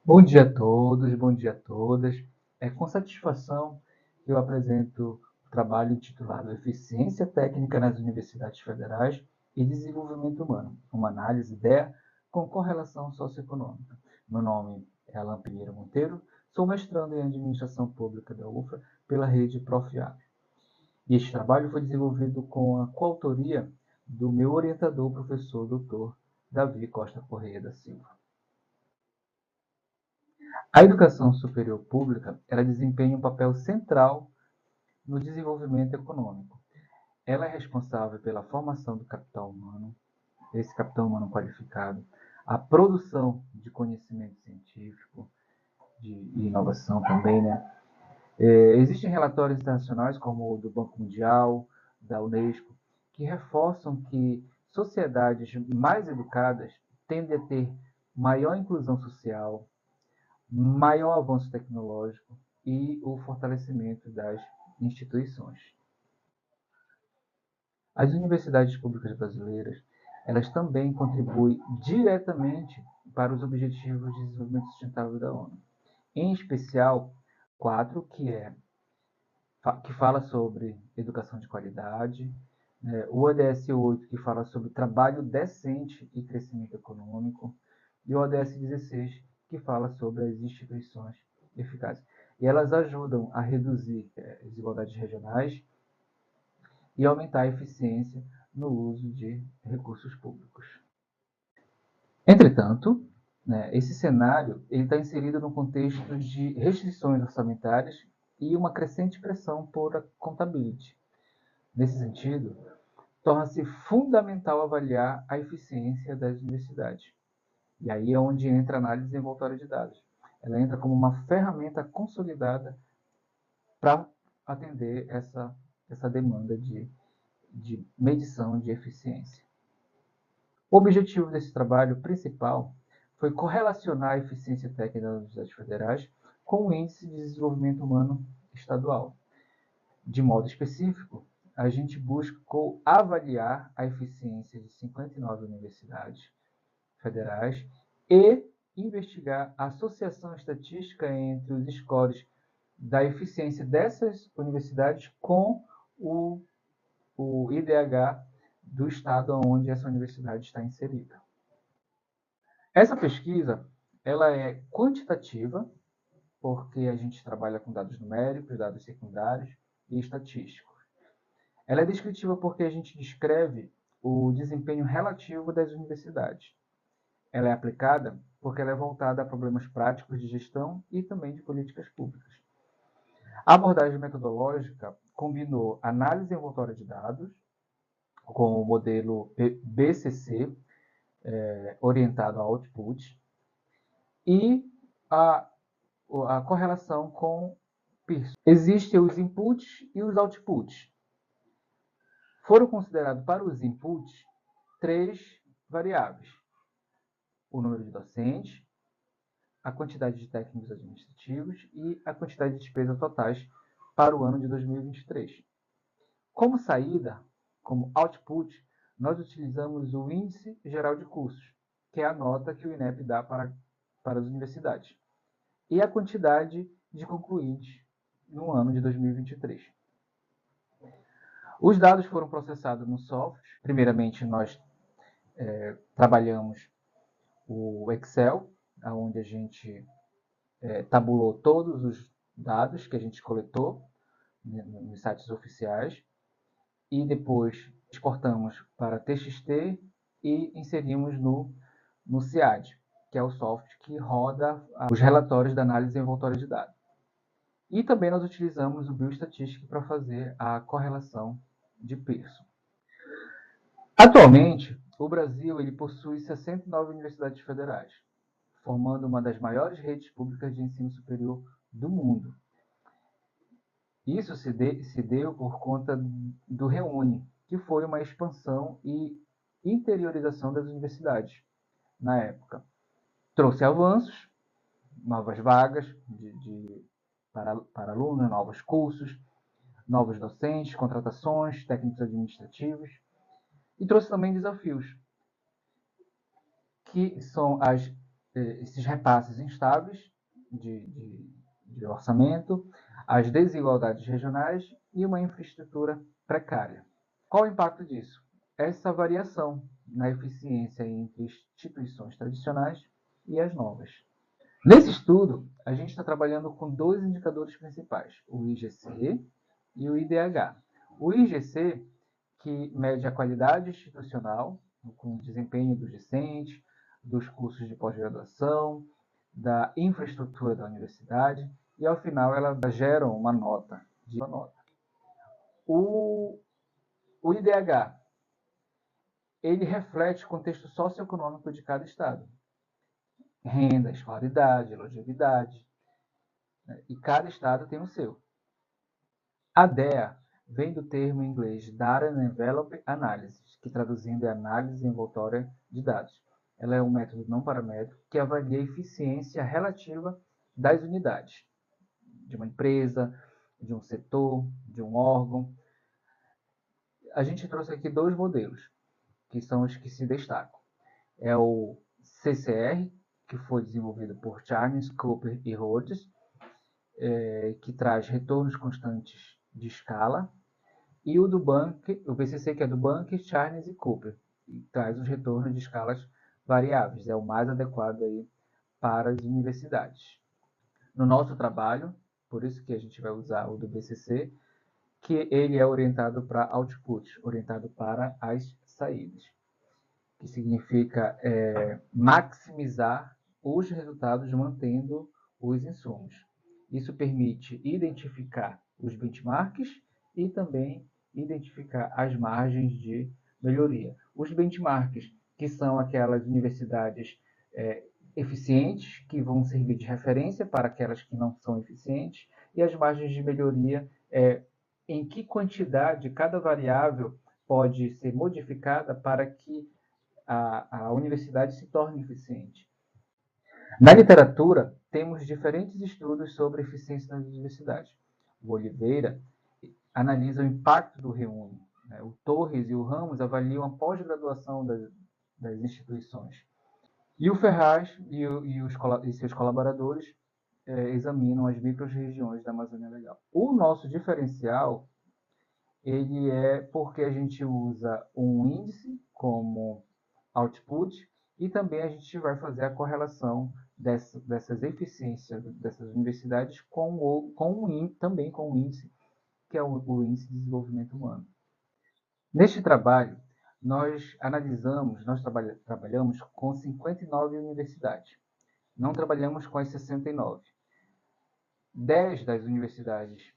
Bom dia a todos, bom dia a todas. É com satisfação que eu apresento o trabalho intitulado Eficiência Técnica nas Universidades Federais e Desenvolvimento Humano, uma análise DEA com correlação socioeconômica. Meu nome é Alan Pinheiro Monteiro, sou mestrando em Administração Pública da UFRA pela rede Profiab. E este trabalho foi desenvolvido com a coautoria do meu orientador, professor Dr. Davi Costa Correia da Silva. A educação superior pública, ela desempenha um papel central no desenvolvimento econômico. Ela é responsável pela formação do capital humano, esse capital humano qualificado, a produção de conhecimento científico, de inovação também, né? Existem relatórios internacionais, como o do Banco Mundial, da Unesco, que reforçam que sociedades mais educadas tendem a ter maior inclusão social, maior avanço tecnológico e o fortalecimento das instituições. As universidades públicas brasileiras, elas também contribuem diretamente para os Objetivos de Desenvolvimento Sustentável da ONU. Em especial, 4, que fala sobre educação de qualidade, o ODS 8, que fala sobre trabalho decente e crescimento econômico, e o ODS 16, que fala sobre as instituições eficazes. E elas ajudam a reduzir desigualdades regionais e aumentar a eficiência no uso de recursos públicos. Entretanto, esse cenário está inserido num contexto de restrições orçamentárias e uma crescente pressão por accountability. Nesse sentido, torna-se fundamental avaliar a eficiência das universidades. E aí é onde entra a análise envoltória de dados. Ela entra como uma ferramenta consolidada para atender essa demanda de medição de eficiência. O objetivo desse trabalho principal foi correlacionar a eficiência técnica das universidades federais com o Índice de Desenvolvimento Humano Estadual. De modo específico, a gente buscou avaliar a eficiência de 59 universidades federais e investigar a associação estatística entre os scores da eficiência dessas universidades com o IDH do estado onde essa universidade está inserida. Essa pesquisa ela é quantitativa, porque a gente trabalha com dados numéricos, dados secundários e estatísticos. Ela é descritiva porque a gente descreve o desempenho relativo das universidades. Ela é aplicada porque ela é voltada a problemas práticos de gestão e também de políticas públicas. A abordagem metodológica combinou análise envoltória de dados, com o modelo BCC, orientado ao output, e a, a correlação com Pearson. Existem os inputs e os outputs. Foram considerados para os inputs 3 variáveis: o número de docentes, a quantidade de técnicos administrativos e a quantidade de despesas totais para o ano de 2023. Como saída, como output, nós utilizamos o Índice Geral de Cursos, que é a nota que o INEP dá para as universidades, e a quantidade de concluintes no ano de 2023. Os dados foram processados no software. Primeiramente, nós trabalhamos o Excel, onde a gente tabulou todos os dados que a gente coletou nos sites oficiais e depois exportamos para TXT e inserimos no CIAD, que é o software que roda os relatórios da análise envoltória de dados. E também nós utilizamos o Biostatistic para fazer a correlação de Pearson. Atualmente, o Brasil ele possui 69 universidades federais, formando uma das maiores redes públicas de ensino superior do mundo. Isso se deu por conta do Reúne, que foi uma expansão e interiorização das universidades na época. Trouxe avanços, novas vagas para alunos, novos cursos, novos docentes, contratações, técnicos administrativos, e trouxe também desafios, que são as esses repasses instáveis de orçamento, as desigualdades regionais e uma infraestrutura precária. Qual o impacto disso? Essa variação na eficiência entre instituições tradicionais e as novas. Nesse estudo, a gente está trabalhando com dois indicadores principais, o IGC e o IDH. O IGC, que mede a qualidade institucional, com o desempenho dos discentes, dos cursos de pós-graduação, da infraestrutura da universidade, e ao final ela gera uma nota. O IDH, ele reflete o contexto socioeconômico de cada estado. Renda, escolaridade, longevidade, né? E cada estado tem o seu. A DEA vem do termo em inglês Data Envelope Analysis, que traduzindo é análise envoltória de dados. Ela é um método não paramétrico que avalia a eficiência relativa das unidades, de uma empresa, de um setor, de um órgão. A gente trouxe aqui dois modelos, que são os que se destacam. É o CCR, que foi desenvolvido por Charnes, Cooper e Rhodes, que traz retornos constantes de escala, e o do Bank, o BCC, que é do Bank, Charnes e Cooper, e traz os retornos de escalas variáveis, é o mais adequado aí para as universidades. No nosso trabalho, por isso que a gente vai usar o do BCC, que ele é orientado para output, orientado para as saídas, que significa maximizar os resultados mantendo os insumos. Isso permite identificar os benchmarks e também identificar as margens de melhoria. Os benchmarks, que são aquelas universidades eficientes, que vão servir de referência para aquelas que não são eficientes, e as margens de melhoria, em que quantidade cada variável pode ser modificada para que a universidade se torne eficiente. Na literatura, temos diferentes estudos sobre eficiência nas universidades. O Oliveira analisa o impacto do Reúne. Né? O Torres e o Ramos avaliam a pós-graduação das instituições. E o Ferraz e seus colaboradores examinam as micro-regiões da Amazônia Legal. O nosso diferencial ele é porque a gente usa um índice como output e também a gente vai fazer a correlação dessas eficiências dessas universidades também com o índice, que é o índice de desenvolvimento humano. Neste trabalho, nós trabalhamos com 59 universidades. Não trabalhamos com as 69. 10 das universidades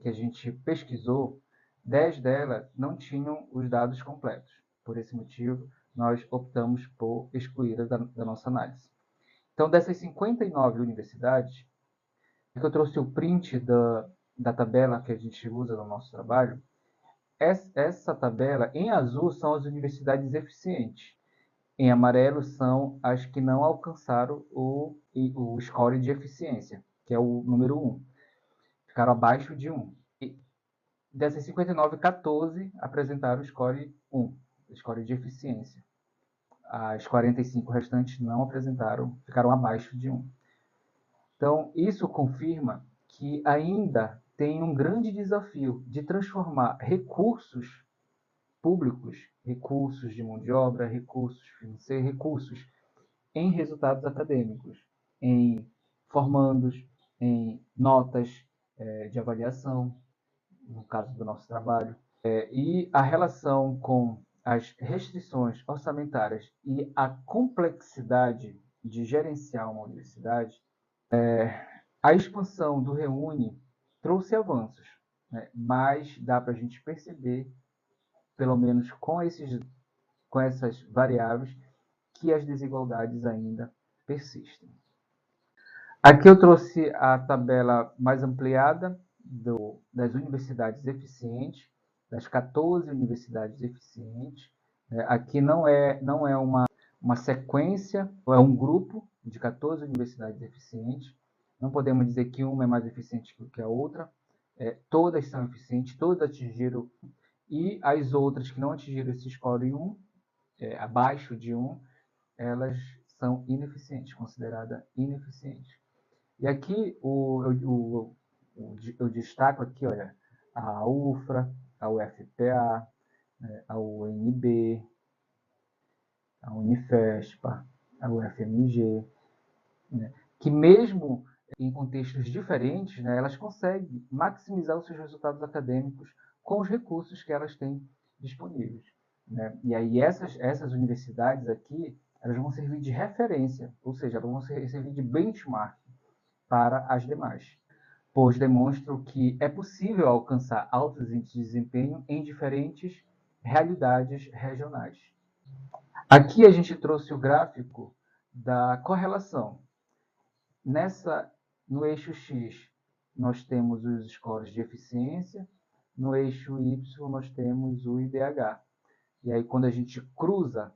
que a gente pesquisou, 10 delas não tinham os dados completos. Por esse motivo, nós optamos por excluí-las da nossa análise. Então, dessas 59 universidades, eu trouxe o print da tabela que a gente usa no nosso trabalho. Essa tabela, em azul, são as universidades eficientes. Em amarelo, são as que não alcançaram o score de eficiência, que é o número 1. Ficaram abaixo de 1. E dessas 59, 14 apresentaram o score 1, o score de eficiência. As 45 restantes não apresentaram, ficaram abaixo de 1. Então, isso confirma que ainda tem um grande desafio de transformar recursos públicos, recursos de mão de obra, recursos financeiros, recursos em resultados acadêmicos, em formandos, em notas de avaliação, no caso do nosso trabalho, e a relação com as restrições orçamentárias e a complexidade de gerenciar uma universidade, a expansão do Reúne trouxe avanços, né? Mas dá para a gente perceber, pelo menos com essas variáveis, que as desigualdades ainda persistem. Aqui eu trouxe a tabela mais ampliada das universidades eficientes, das 14 universidades eficientes. Aqui não é uma sequência, é um grupo de 14 universidades eficientes. Não podemos dizer que uma é mais eficiente que a outra. Todas são eficientes, todas atingiram, e as outras que não atingiram esse score 1, abaixo de 1, elas são ineficientes, considerada ineficiente. E aqui eu destaco aqui, olha, a UFRA, a UFPA, a UNB, a Unifespa, a UFMG, né, que mesmo em contextos diferentes, né, elas conseguem maximizar os seus resultados acadêmicos com os recursos que elas têm disponíveis. Né? E aí essas universidades aqui, elas vão servir de referência, ou seja, elas vão servir de benchmark para as demais, pois demonstram que é possível alcançar altos índices de desempenho em diferentes realidades regionais. Aqui a gente trouxe o gráfico da correlação. No eixo X, nós temos os scores de eficiência, no eixo Y, nós temos o IDH. E aí, quando a gente cruza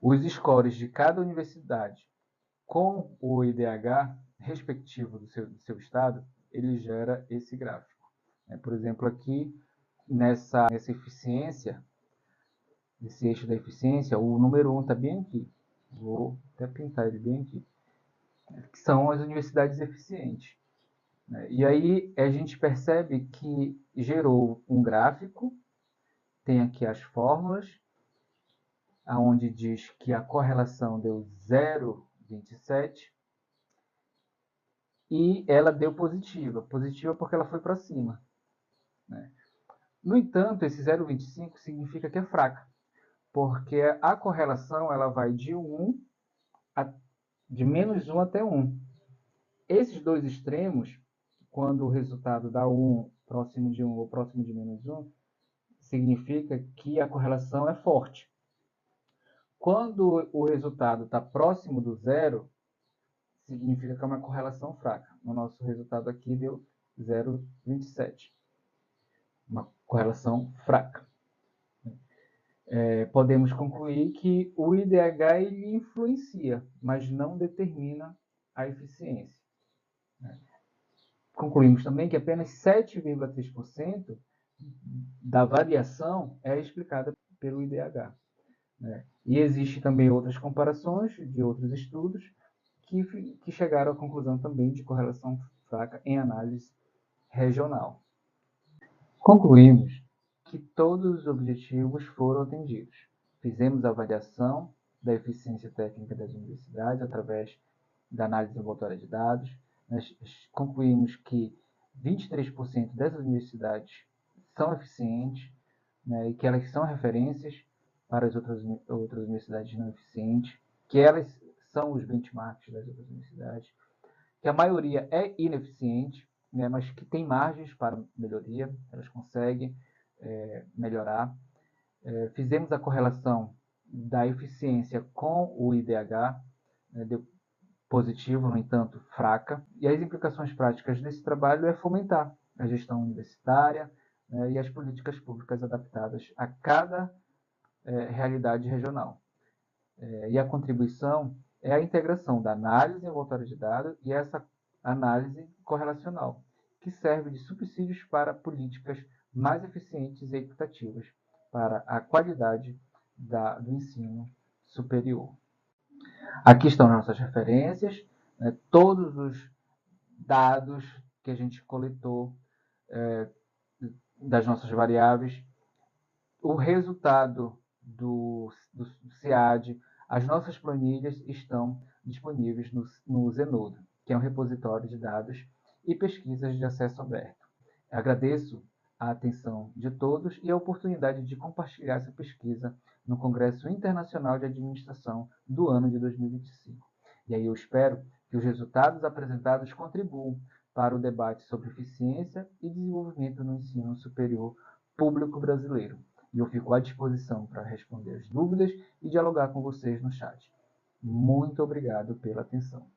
os scores de cada universidade com o IDH respectivo do seu estado, ele gera esse gráfico. Por exemplo, aqui, nessa eficiência, nesse eixo da eficiência, o número 1 está bem aqui. Vou até pintar ele bem aqui. Que são as universidades eficientes. E aí a gente percebe que gerou um gráfico, tem aqui as fórmulas, onde diz que a correlação deu 0,27 e ela deu positiva. Positiva porque ela foi para cima. No entanto, esse 0,25 significa que é fraca, porque a correlação ela vai de menos 1 até 1. Esses dois extremos, quando o resultado dá 1 próximo de 1 ou próximo de menos 1, significa que a correlação é forte. Quando o resultado está próximo do zero, significa que é uma correlação fraca. O nosso resultado aqui deu 0,27. Uma correlação fraca. Podemos concluir que o IDH ele influencia, mas não determina a eficiência. Concluímos também que apenas 7,3% da variação é explicada pelo IDH. E existem também outras comparações de outros estudos que chegaram à conclusão também de correlação fraca em análise regional. Concluímos que todos os objetivos foram atendidos. Fizemos a avaliação da eficiência técnica das universidades através da análise envoltória de dados. Nós concluímos que 23% dessas universidades são eficientes, né, e que elas são referências para as outras universidades não eficientes, que elas são os benchmarks das outras universidades, que a maioria é ineficiente, né, mas que tem margens para melhoria, elas conseguem melhorar. Fizemos a correlação da eficiência com o IDH, deu positivo, no entanto, fraca. E as implicações práticas desse trabalho é fomentar a gestão universitária, e as políticas públicas adaptadas a cada realidade regional. E a contribuição é a integração da análise envoltória de dados e essa análise correlacional, que serve de subsídios para políticas mais eficientes e equitativas para a qualidade do ensino superior. Aqui estão nossas referências, todos os dados que a gente coletou das nossas variáveis, o resultado do CIAD, as nossas planilhas estão disponíveis no Zenodo, que é um repositório de dados e pesquisas de acesso aberto. Agradeço a atenção de todos e a oportunidade de compartilhar essa pesquisa no Congresso Internacional de Administração do ano de 2025. E aí eu espero que os resultados apresentados contribuam para o debate sobre eficiência e desenvolvimento no ensino superior público brasileiro. E eu fico à disposição para responder as dúvidas e dialogar com vocês no chat. Muito obrigado pela atenção.